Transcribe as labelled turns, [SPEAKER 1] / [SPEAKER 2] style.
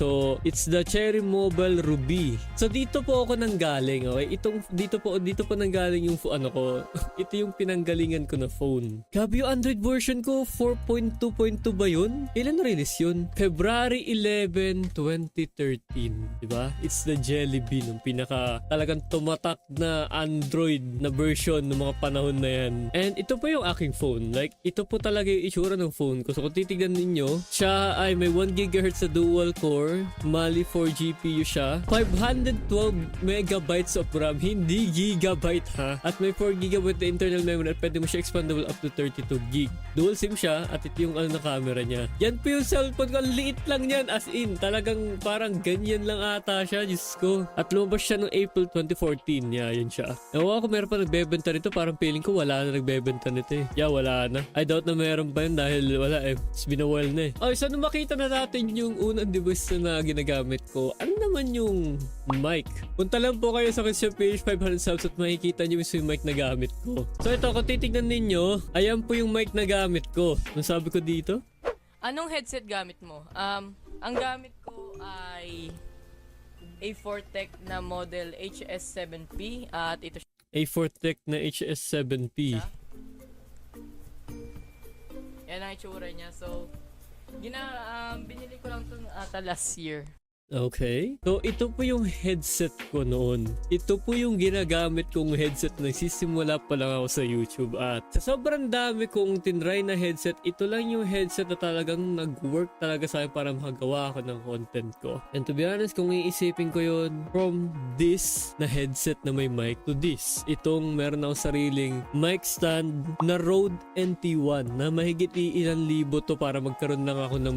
[SPEAKER 1] So, it's the Cherry Mobile Ruby. So, dito po ako nanggaling, okay? Dito po nanggaling yung ano ko. Ito yung pinanggalingan ko na phone. Grabe yung Android version ko, 4.2.2 ba yun? Kailan na-release yun? February 11, 2013. Diba? It's the Jelly Bean, yung pinaka talagang tumatak na Android na version ng mga panahon na yan. And ito po yung aking phone. Like, ito po talaga yung itsura ng phone ko. So, kung titignan ninyo, siya ay may 1 GHz na dual core. Mali 4 GPU siya. 512 megabytes of RAM. Hindi gigabyte ha. At may 4 GB na internal memory at pwede mo siya expandable up to 32 GB. Dual SIM siya at ito yung ano na camera niya. Yan po yung cellphone ko. Liit lang yan. As in, talagang parang ganyan lang ata siya. Diyos ko. At lumabas siya noong April 2014. Yeah, yun siya. Ewan ko meron pa nagbebenta nito. Parang feeling ko wala na nagbebenta nito eh. Yeah, wala na. I doubt na meron pa yun dahil wala eh. It's been a while na eh. Okay, so nung makita na natin yung unang device na ginagamit ko, ano naman yung mic? Punta lang po kayo sa akin page 500 subs at makikita nyo yung mic na gamit ko. So ito, kung titignan ninyo, ayan po yung mic na gamit ko. Ang sabi ko dito?
[SPEAKER 2] Anong headset gamit mo? Ang gamit ko ay A4 Tech na model HS7P at ito
[SPEAKER 1] A4 Tech na HS7P.
[SPEAKER 2] siya. Yan ang itsura niya. So, binili ko lang ito last year.
[SPEAKER 1] Okay. So, ito po yung headset ko noon. Ito po yung ginagamit kong headset na nagsisimula pa lang ako sa YouTube. At sa sobrang dami kong tinry na headset, ito lang yung headset na talagang nag-work talaga sa akin para makagawa ako ng content ko. And to be honest, kung iisipin ko yun, from this na headset na may mic to this. Itong meron akong sariling mic stand na Rode NT1 na mahigit ilang libo to para magkaroon lang ako ng